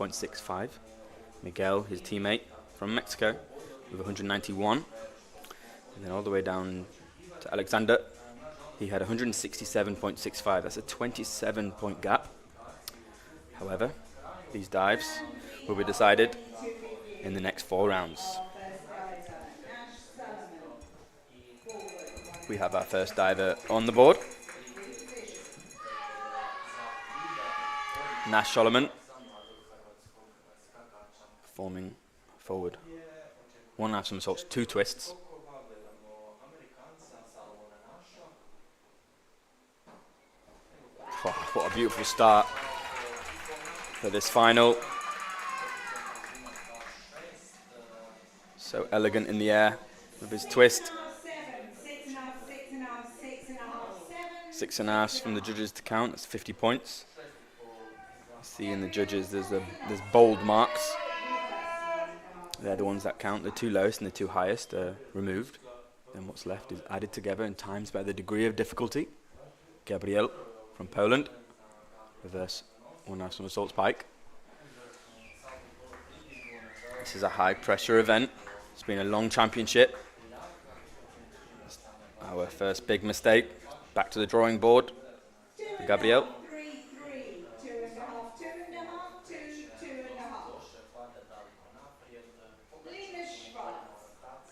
192.65. Miguel, his teammate from Mexico, with 191. And then all the way down to Alexander, he had 167.65. That's a 27-point gap. However, these dives will be decided in the next 4 rounds. We have our first diver on the board. Nash Solomon, performing forward 1.5 somersaults, 2 twists. Oh, what a beautiful start for this final. So elegant in the air with his twist. 6.5 from the judges to count. That's 50 points. You see in the judges there's bold marks. They're the ones that count. The 2 lowest and the 2 highest are removed. Then what's left is added together and times by the degree of difficulty. Gabriel from Poland, reverse 1.5 somersaults pike. This is a high pressure event. It's been a long championship. Our first big mistake. Back to the drawing board for Gabriel.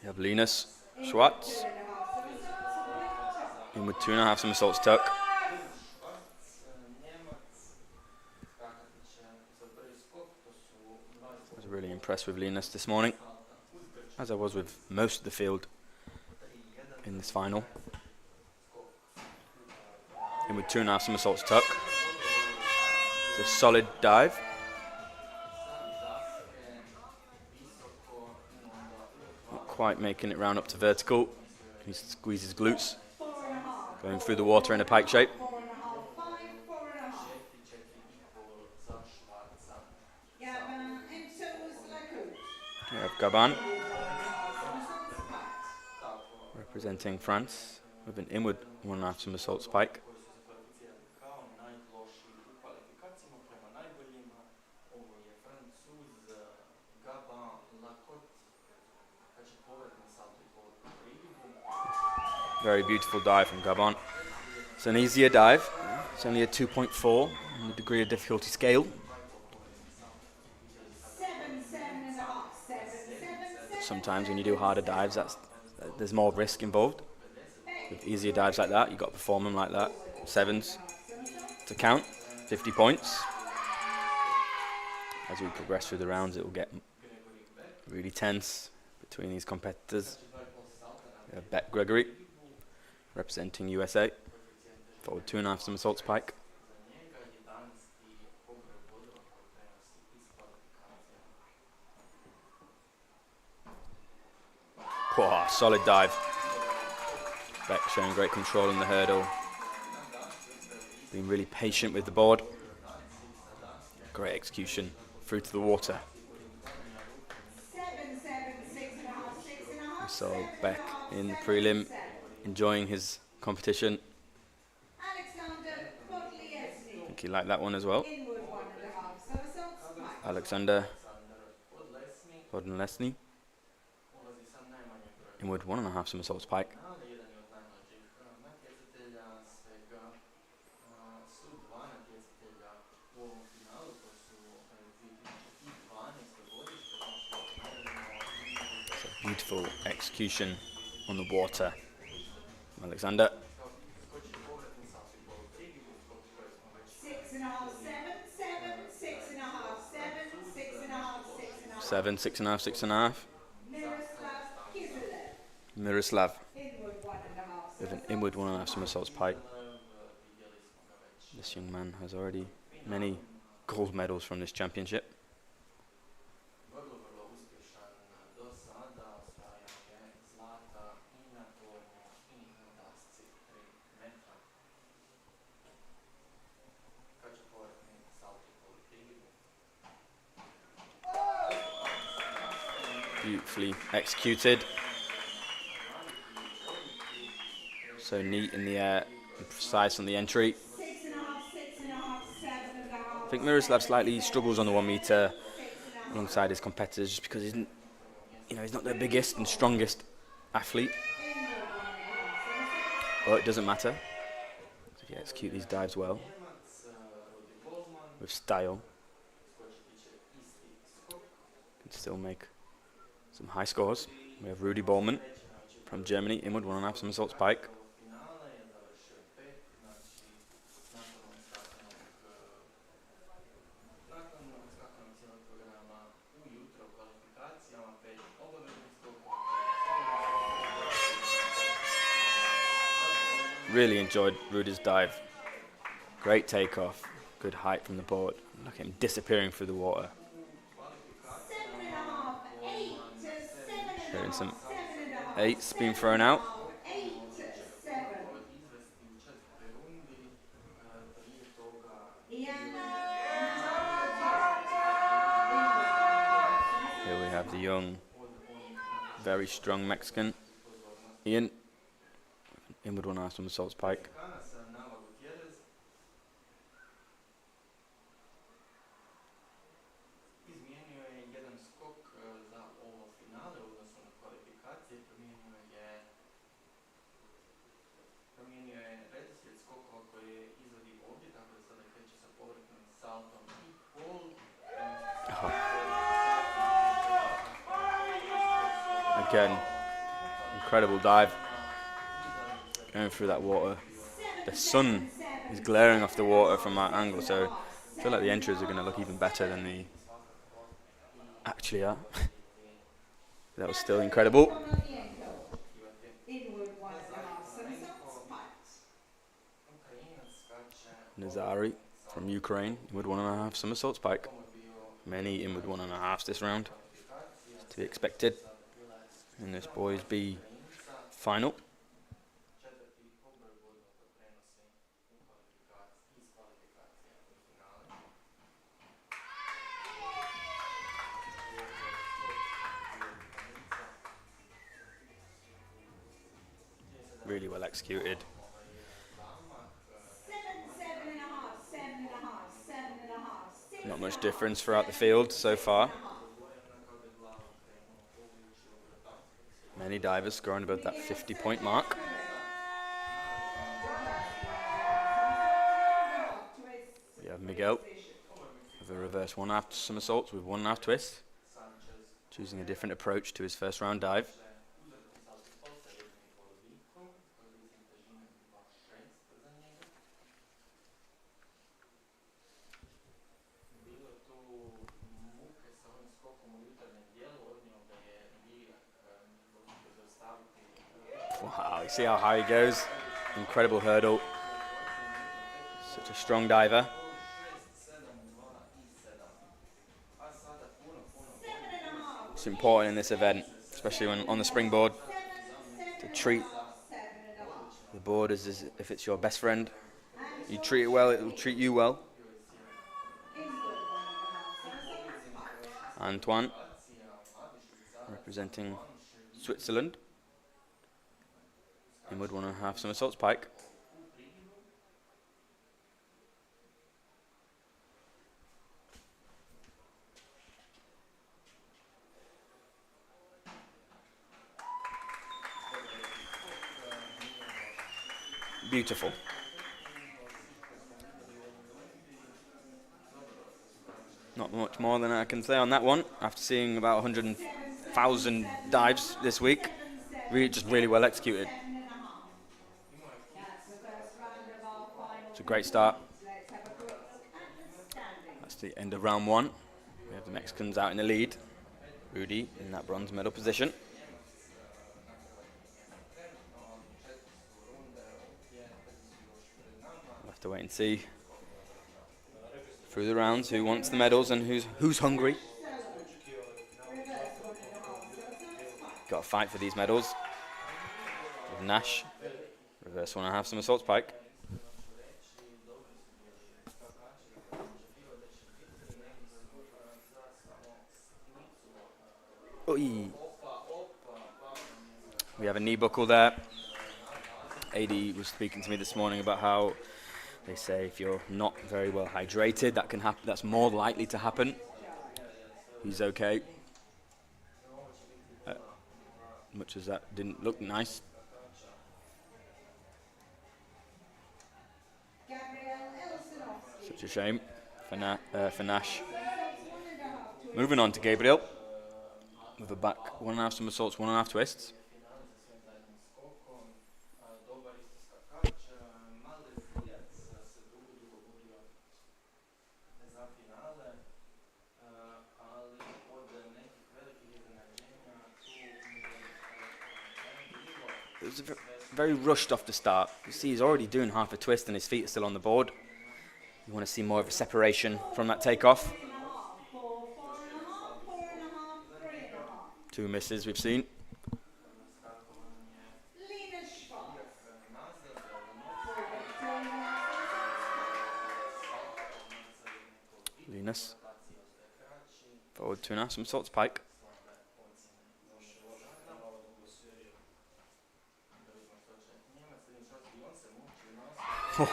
We have Linus Schwartz in with 2.5 somersaults tuck. I was really impressed with Linus this morning, as I was with most of the field in this final. In with 2.5 somersaults tuck. It's a solid dive. Not quite making it round up to vertical. He squeezes glutes. Going through the water in a pike shape. We have Gabon representing France with an inward 1.5 somersaults pike. Very beautiful dive from Gabon. It's an easier dive. It's only a 2.4 on the degree of difficulty scale. Sometimes when you do harder dives, there's more risk involved. With easier dives like that, you've got to perform them like that. 7s to count, 50 points. As we progress through the rounds, it will get really tense between these competitors. We have Beck Gregory, representing USA, forward 2.5 somersaults pike. Oh, solid dive. Beck showing great control in the hurdle. Being really patient with the board. Great execution through to the water. We saw Beck in the prelim enjoying his competition. I think he liked that one as well. Alexander Podlesny. Inward 1.5 somersaults pike. It's a beautiful execution on the water from Alexander. 7, 6.5, 6.5. Miroslav with an inward 1.5 somersaults pike. This young man has already many gold medals from this championship. Beautifully executed. So neat in the air and precise on the entry. I think Miroslav slightly struggles on the 1 meter alongside his competitors just because he's not the biggest and strongest athlete. But it doesn't matter. If you execute these dives well, with style, you can still make some high scores. We have Rudy Ballman from Germany, inward 1.5 somersault spike. Really enjoyed Rudy's dive. Great takeoff, good height from the board. Look at him disappearing through the water. Hearing some 8s being thrown out. Here we have the young, very strong Mexican, Ian, inward 1.5 somersault spike. Again, incredible dive, going through that water. The sun is glaring off the water from that angle, so I feel like the entries are going to look even better than they actually are. That was still incredible. Nazari from Ukraine, inward 1.5 somersault spike. Many inward 1.5s this round. It's to be expected in this boys B final. Really well executed. Not much difference throughout the field so far. Many divers scoring above that 50-point mark. We have Miguel with a reverse 1.5 somersaults with 1.5 twists, choosing a different approach to his first round dive. Wow, you see how high he goes? Incredible hurdle. Such a strong diver. It's important in this event, especially when on the springboard, to treat the board as if it's your best friend. You treat it well, it will treat you well. Antoine, representing Switzerland, inward 1.5 somersault spike. Beautiful. Not much more than I can say on that one. After seeing about 100,000 dives this week, really well executed. It's a great start. That's the end of round 1. We have the Mexicans out in the lead. Rudy in that bronze medal position. We'll have to wait and see through the rounds who wants the medals and who's hungry. Got to fight for these medals. With Nash, reverse 1.5 somersault spike. Oy. We have a knee buckle there. AD was speaking to me this morning about how They say if you're not very well hydrated, that can happen. That's more likely to happen. He's okay. Much as that didn't look nice. Such a shame for Nash. Moving on to Gabriel with a back 1.5 somersaults, 1.5 twists. It was very rushed off the start. You see he's already doing half a twist and his feet are still on the board. You want to see more of a separation from that takeoff. 2 misses we've seen. Linus. Forward 2.5 somersaults pike.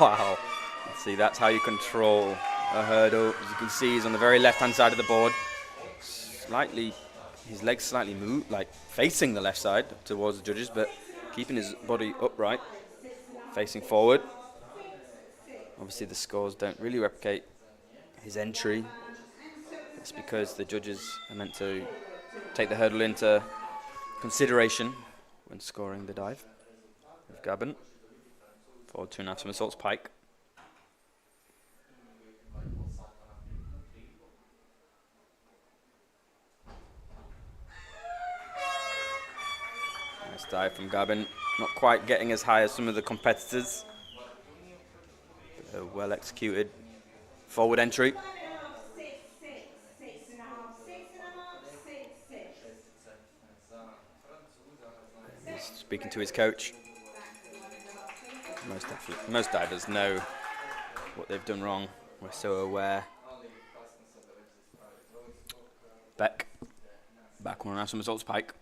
Wow. Let's see, that's how you control a hurdle. As you can see, he's on the very left-hand side of the board. His legs slightly move, like facing the left side towards the judges, but keeping his body upright, facing forward. Obviously, the scores don't really replicate his entry. It's because the judges are meant to take the hurdle into consideration when scoring the dive. With Gabin. Forward 2.5 somersaults pike. Nice dive from Gabin. Not quite getting as high as some of the competitors. But a well executed forward entry. He's speaking to his coach. Most divers know what they've done wrong. We're so aware. Back 1.5 somersaults pike.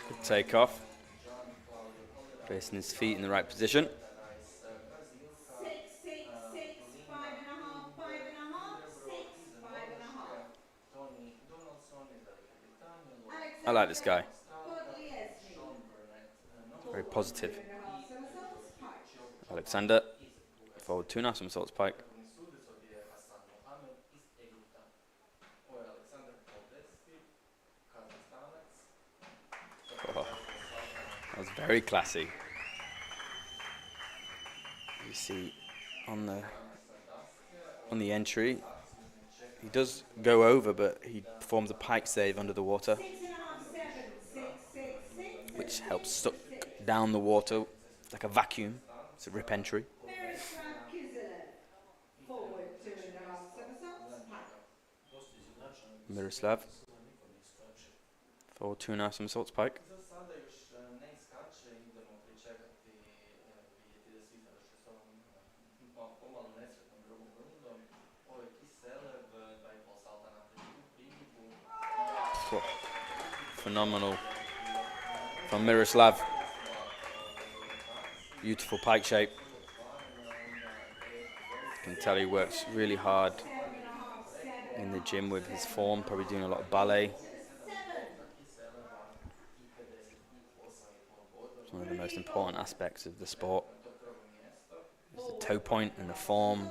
Good takeoff. Placing his feet in the right position. I like this guy. Very positive. Alexander, forward 2.5 somersaults pike. Oh, that was very classy. You see on the entry, he does go over, but he performs a pike save under the water, which helps suck down the water like a vacuum. It's a rip entry. Miroslav, forward 2.5 somersaults pike. Phenomenal from Miroslav. Beautiful pike shape. You can tell he works really hard in the gym with his form, probably doing a lot of ballet. It's one of the most important aspects of the sport. It's the toe point and the form,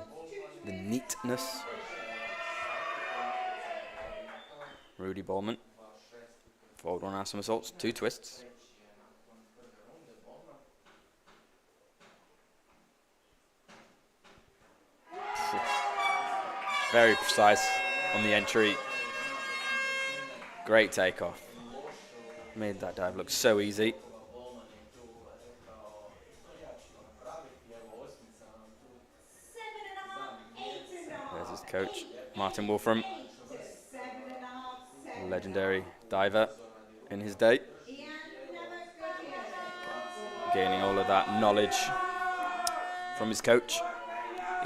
the neatness. Rudy Ballman. Forward 1.5 somersaults, 2 twists. Very precise on the entry. Great takeoff. Made that dive look so easy. There's his coach, Martin Wolfram. Legendary diver in his day. gaining all of that knowledge from his coach,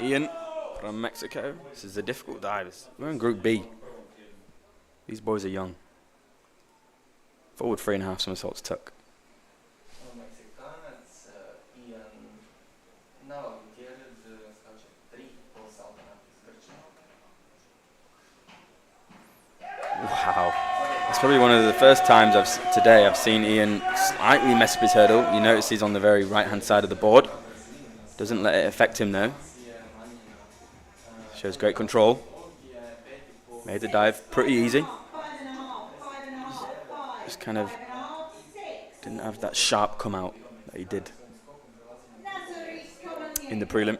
Ian, from Mexico. This is a difficult dive. We're in Group B. These boys are young. Forward 3.5 somersaults tuck. Wow. It's probably one of the first times today I've seen Ian slightly mess up his hurdle. You notice he's on the very right-hand side of the board. Doesn't let it affect him though. Shows great control. Made the dive pretty easy. Just kind of didn't have that sharp come out that he did in the prelim.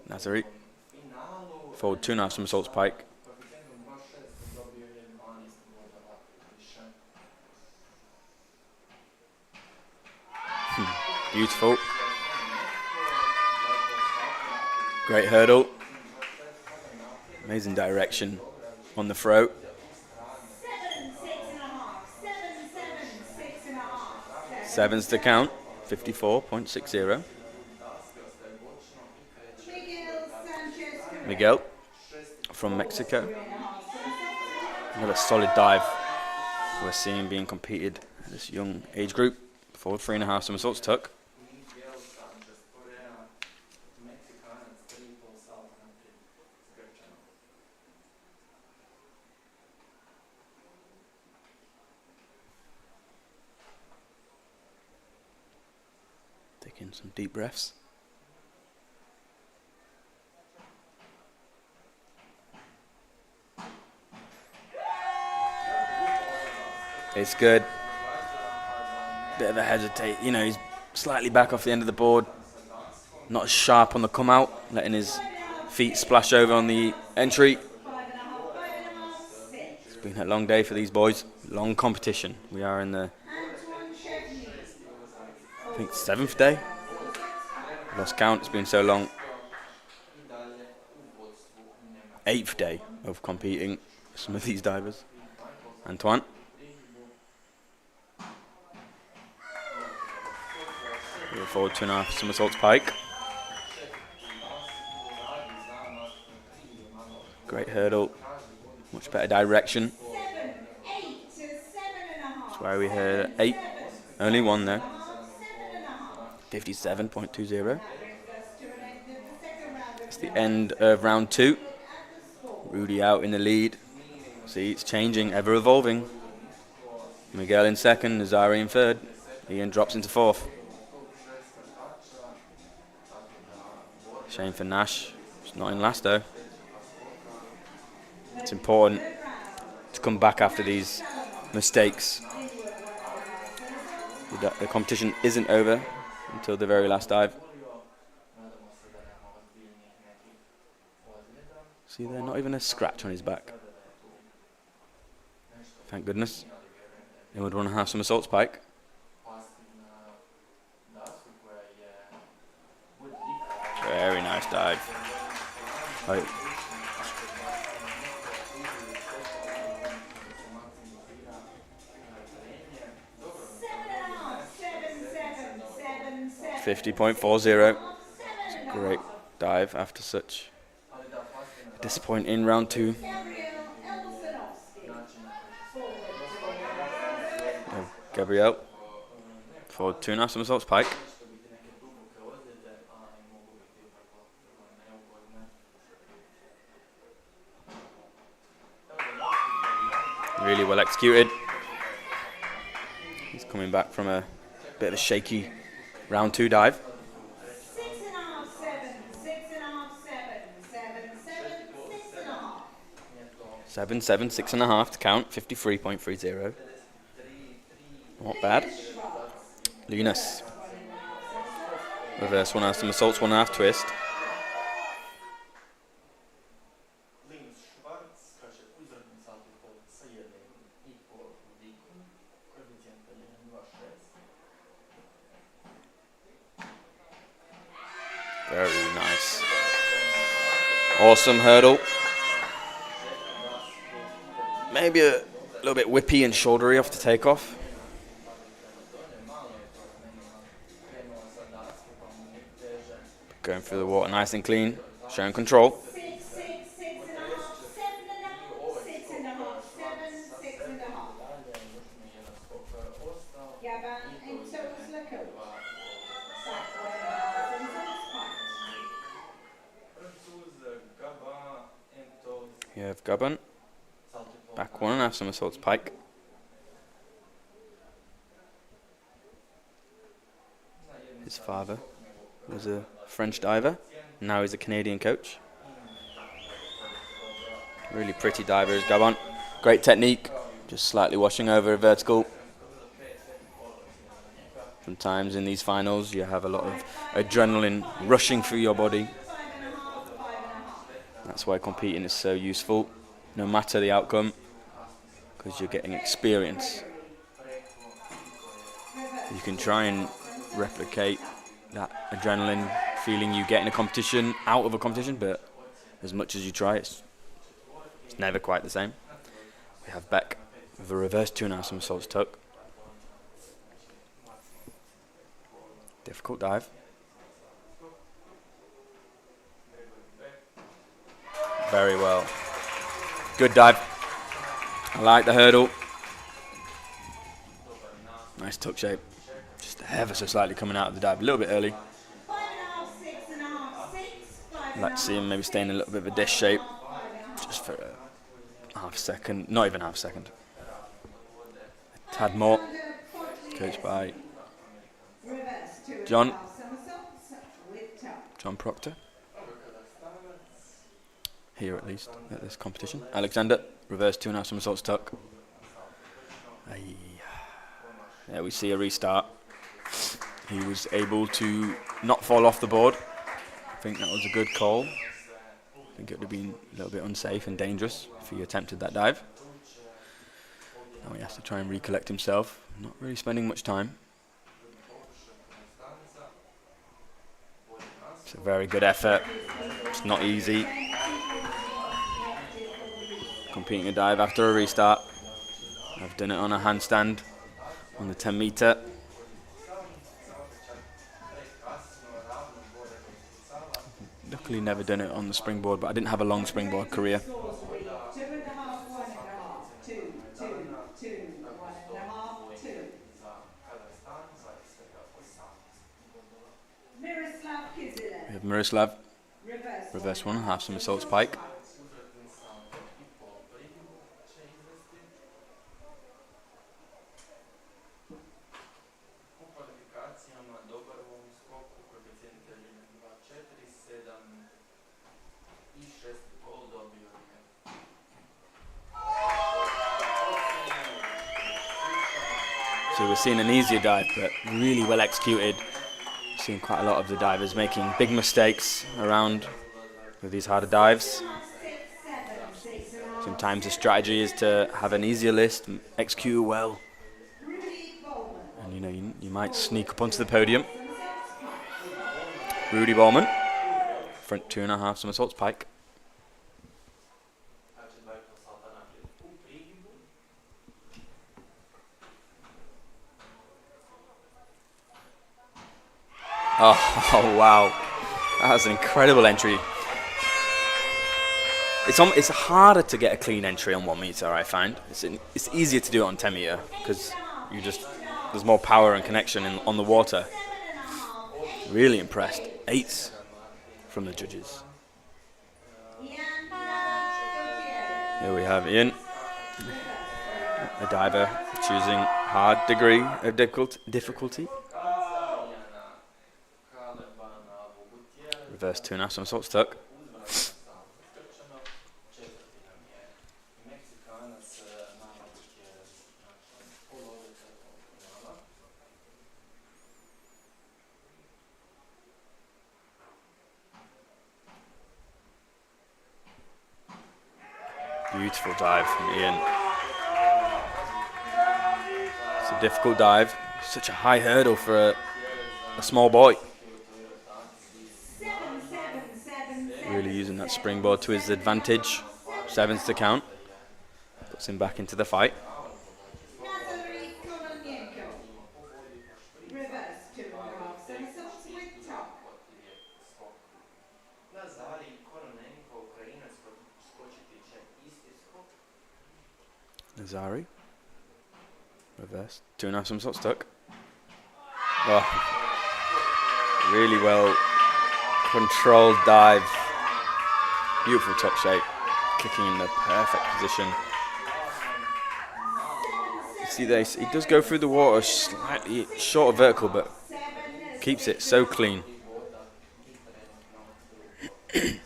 Nazari. Forward 2.5 somersaults pike. Beautiful. Great hurdle. Amazing direction on the throat. 7's to count. 54.60. Miguel from Mexico. Another solid dive we're seeing being competed at this young age group. Forward 3.5 somersaults tuck. Taking some deep breaths. It's good. Bit of a hesitate. You know, he's slightly back off the end of the board. Not as sharp on the come out, letting his feet splash over on the entry. It's been a long day for these boys. Long competition. We are in the, I think, 7th day. Lost count, it's been so long. 8th day of competing for some of these divers. Antoine. Forward 2.5 somersaults pike. Great hurdle. Much better direction. That's why we heard 8. Only one there. 57.20. It's the end of round 2. Rudy out in the lead. See, it's changing, ever evolving. Miguel in 2nd, Nazari in 3rd. Ian drops into 4th. Shame for Nash. It's not in last though. It's important to come back after these mistakes. The competition isn't over until the very last dive. See there, not even a scratch on his back. Thank goodness. Inward 1.5 somersaults pike. Very nice dive. Right. .40. It's a great dive after such a disappointing round 2. Gabriel. Forward 2.5 somersaults pike. Really well executed. He's coming back from a bit of a shaky round 2 dive. 7, 7, 6.5 to count. 53.30. Not bad. Linus. Reverse 1.5 somersaults, 1.5 twist. Very nice. Awesome hurdle. Maybe a little bit whippy and shouldery off the takeoff. Going through the water nice and clean, showing control. 6, 6, 6.5, 7.5, 6.5, 7, 6.5. Gaban and toes Lacote. Side 1.5 and toes pike. You have Gabon, back 1.5 somersaults pike. His father was a French diver, now he's a Canadian coach. Really pretty diver is Gabon. Great technique, just slightly washing over a vertical. Sometimes in these finals you have a lot of adrenaline rushing through your body. That's why competing is so useful, no matter the outcome, because you're getting experience. You can try and replicate that adrenaline feeling you get in a competition, out of a competition, but as much as you try, it's never quite the same. We have Beck with a reverse 2.5 somersaults tuck. Difficult dive. Very well. Good dive. I like the hurdle. Nice tuck shape. Just ever so slightly coming out of the dive a little bit early. 5.5, 6.5, 6, 5. I'd like to see him maybe stay in a little bit of a dish shape. Just for a half second. Not even half second. A tad more. Coached by John Proctor. Here at least, at this competition. Alexander, reverse 2.5 somersaults tuck. There we see a restart. He was able to not fall off the board. I think that was a good call. I think it would have been a little bit unsafe and dangerous if he attempted that dive. Now he has to try and recollect himself. Not really spending much time. It's a very good effort. It's not easy. Competing a dive after a restart. I've done it on a handstand on the 10 meter. Luckily never done it on the springboard, but I didn't have a long springboard career. 2.5, 1.5, 2, 2, 2, 1.5, 2. Miroslav Kizilev. We have Miroslav, reverse 1.5 somersaults pike. So we're seeing an easier dive, but really well executed. Seeing quite a lot of the divers making big mistakes around with these harder dives. Sometimes the strategy is to have an easier list, execute well, and you might sneak up onto the podium. Rudy Bowman, front 2.5 somersaults pike. Oh wow, that's an incredible entry. It's harder to get a clean entry on 1 meter, I find. It's easier to do it on 10 meter because there's more power and connection on the water. Really impressed. 8s from the judges. Here we have Ian, a diver choosing hard degree of difficulty. Reverse 2.5 somersaults tuck. Beautiful dive from Ian. It's a difficult dive. Such a high hurdle for a small boy. Really using that springboard to his advantage. 7s to count. Puts him back into the fight. Nazari. Reverse. 2.5 somersault stuck. Oh, really well controlled dive. Beautiful tuck shape. Kicking in the perfect position. You see there, he does go through the water slightly short of vertical, but keeps it so clean. We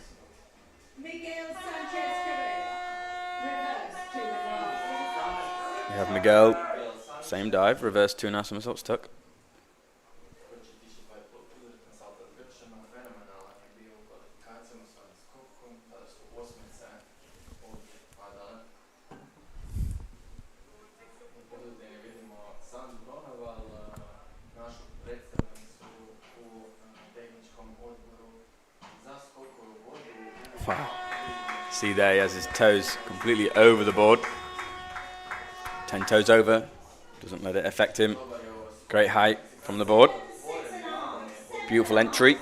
have Miguel, same dive, reverse 2.5 somersaults tuck. Wow. See there, he has his toes completely over the board. 10 toes over, doesn't let it affect him. Great height from the board. Beautiful entry.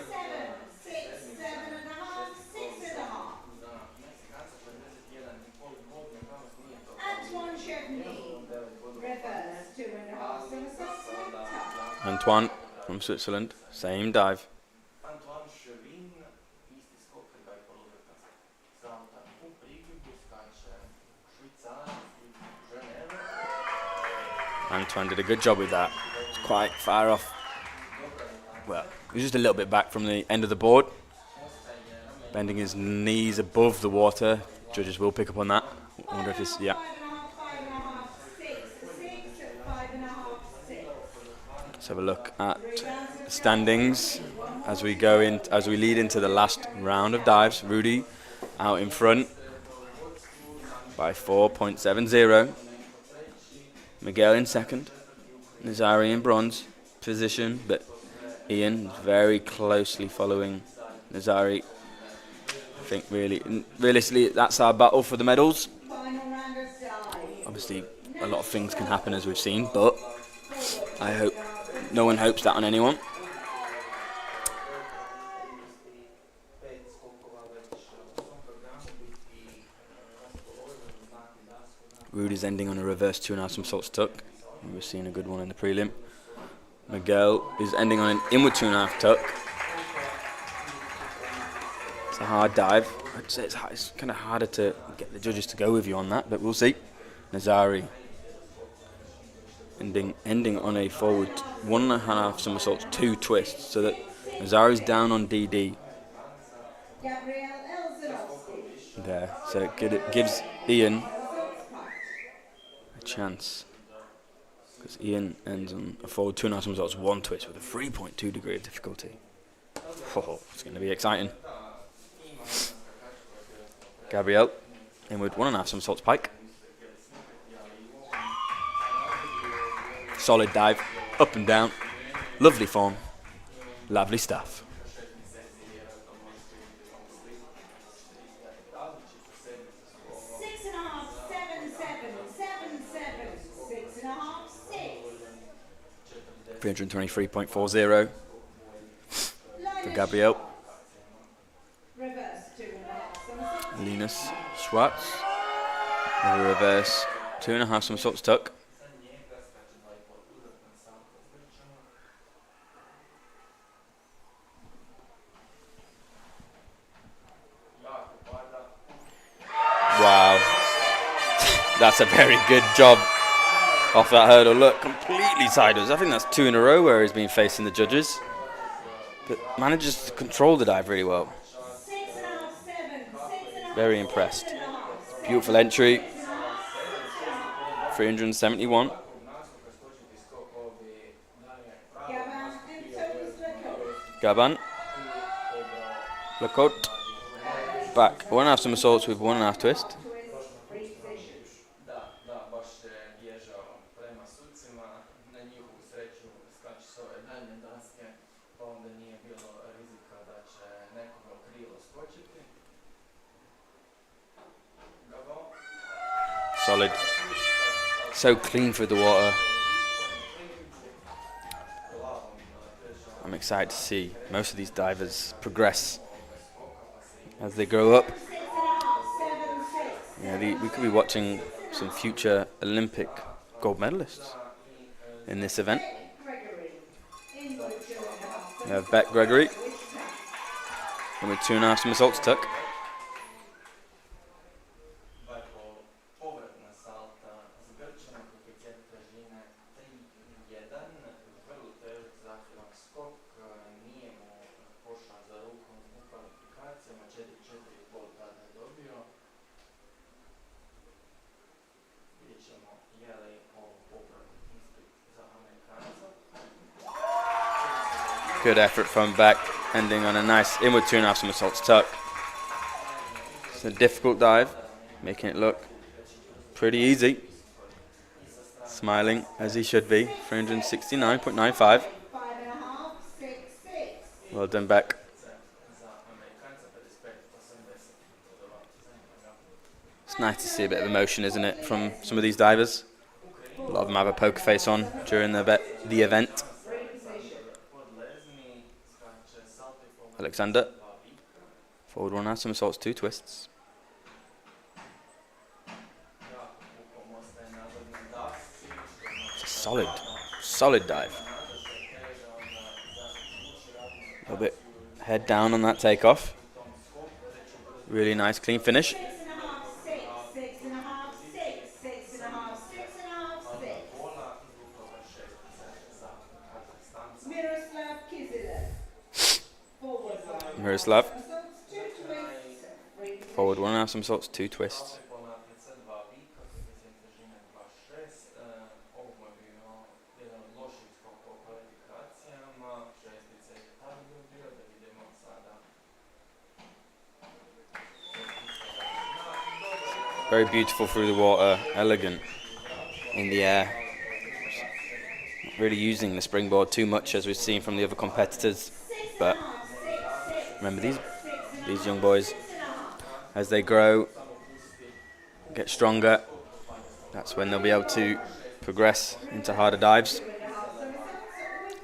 Antoine from Switzerland, same dive. Antoine did a good job with that. It's quite far off. Well, he was just a little bit back from the end of the board. Bending his knees above the water. Judges will pick up on that. I wonder if this, yeah. Let's have a look at the standings as we lead into the last round of dives. Rudy out in front by 4.70. Miguel in second, Nazari in bronze position, but Ian very closely following Nazari. I think realistically, that's our battle for the medals. Obviously, a lot of things can happen as we've seen, but I hope no one hopes that on anyone. Rudy's ending on a reverse 2.5 somersaults tuck. We were seeing a good one in the prelim. Miguel is ending on an inward 2.5 tuck. It's a hard dive. I'd say it's kind of harder to get the judges to go with you on that, but we'll see. Nazari ending on a forward 1.5 somersaults 2 twists, so that Nazari's down on DD. There, so it gives Ian chance, because Ian ends on a forward 2.5 somersaults 1 twist with a 3.2 degree of difficulty. Oh, it's going to be exciting. Gabrielle inward 1.5 somersaults pike. Solid dive, up and down, lovely form, lovely stuff. $323.40 for Gabrielle. Linus Schwartz. Another reverse 2.5 somersaults tuck. Wow, that's a very good job off that hurdle. Look, completely sideways. I think that's 2 in a row where he's been facing the judges, but manages to control the dive really well. Very impressed. Beautiful entry. 371. Gaban. Lookout. Back. 1.5 somersaults with 1.5 twist. Solid. So clean through the water. I'm excited to see most of these divers progress as they grow up. Yeah, we could be watching some future Olympic gold medalists in this event. We have Beck Gregory with 2.5 somersaults tuck. Good effort from Beck, ending on a nice inward 2.5 somersaults tuck. It's a difficult dive, making it look pretty easy. Smiling as he should be. 369.95. Well done, Beck. It's nice to see a bit of emotion, isn't it, from some of these divers. A lot of them have a poker face on during the event. Alexander, forward 1.5 somersaults, 2 twists. It's a solid dive. A little bit head down on that takeoff. Really nice, clean finish. Miroslav, forward 1.5 somersaults, 2 twists. Very beautiful through the water, elegant in the air. Not really using the springboard too much as we've seen from the other competitors, but remember these young boys, as they grow, get stronger, that's when they'll be able to progress into harder dives.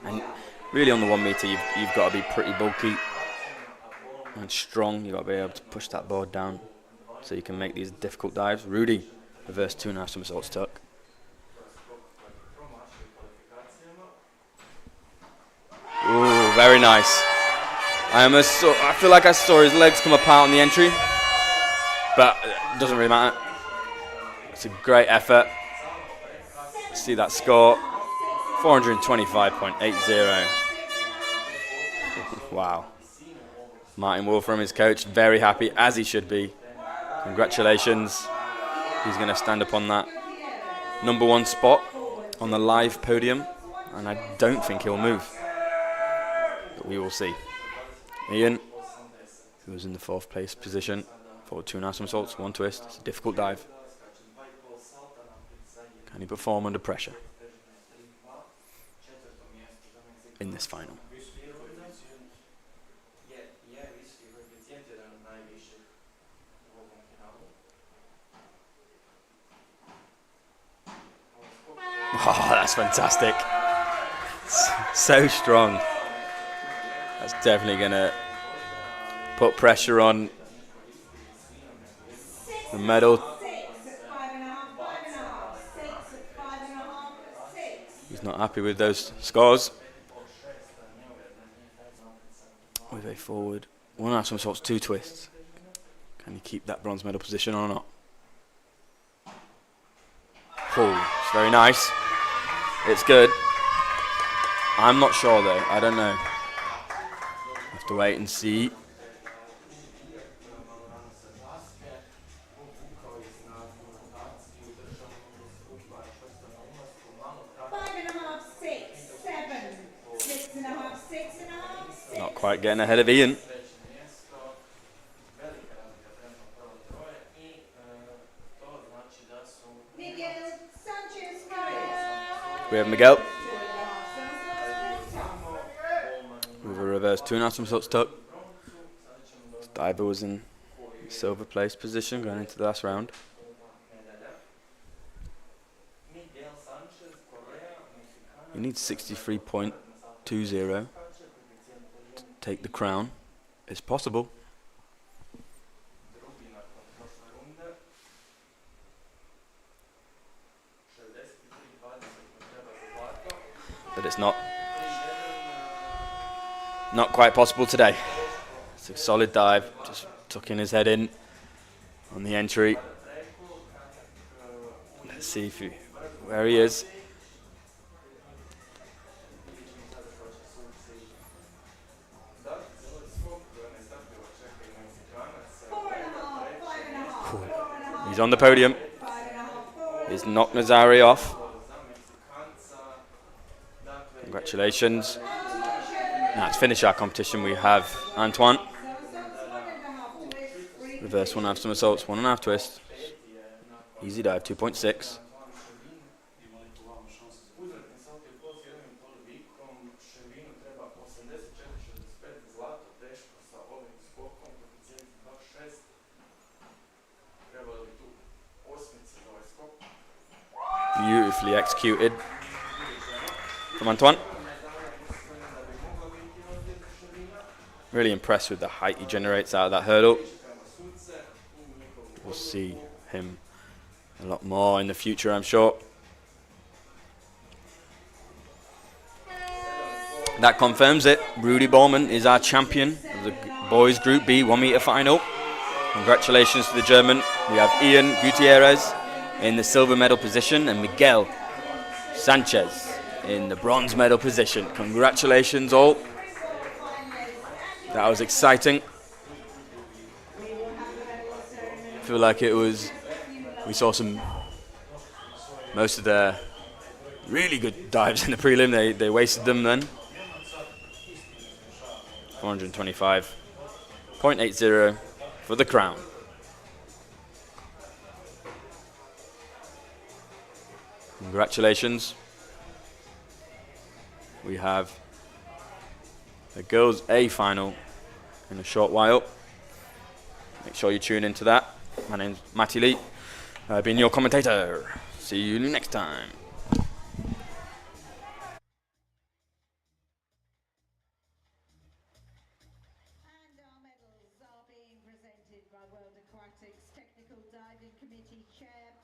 And really on the 1 meter, you've got to be pretty bulky and strong. You've got to be able to push that board down so you can make these difficult dives. Rudy, reverse 2.5 somersaults tuck. Ooh, very nice. I feel like I saw his legs come apart on the entry, but it doesn't really matter. It's a great effort. See that score, 425.80. Wow. Martin Wolfram, his coach, very happy, as he should be. Congratulations. He's going to stand up on that #1 spot on the live podium, and I don't think he'll move. But we will see. Ian, who was in the 4th place position, forward 2.5 somersaults, 1 twist. It's a difficult dive. Can he perform under pressure in this final? Oh, that's fantastic. So strong. That's definitely going to put pressure on the medal. He's not happy with those scores. With a forward 1.5 somersaults, 2 twists. Can he keep that bronze medal position or not? Oh, it's very nice. It's good. I'm not sure though. I don't know. Have to wait and see. Not quite getting ahead of Ian. We have Miguel with a reverse 2.5 somersaults tuck. This diver was in silver place position going into the last round. You need 63.20 to take the crown. It's possible. but it's not quite possible today. It's a solid dive, just tucking his head in on the entry. Let's see where he is. He's on the podium. He's knocked Nazari off. Congratulations. Now to finish our competition, we have Antoine. Reverse 1.5 somersaults, 1.5 twist. Easy dive, 2.6. Beautifully executed from Antoine. Really impressed with the height he generates out of that hurdle. We'll see him a lot more in the future, I'm sure. That confirms it. Rudy Ballman is our champion of the boys Group B 1 meter final. Congratulations to the German. We have Ian Gutierrez in the silver medal position and Miguel Sanchez in the bronze medal position. Congratulations all. That was exciting. I feel like we saw most of the really good dives in the prelim. They wasted them then. 425.80 for the crown. Congratulations. We have the girls A final in a short while. Make sure you tune into that. My name's Matty Lee. I've been your commentator. See you next time. And our medals are being presented by World Aquatics Technical Diving Committee Chair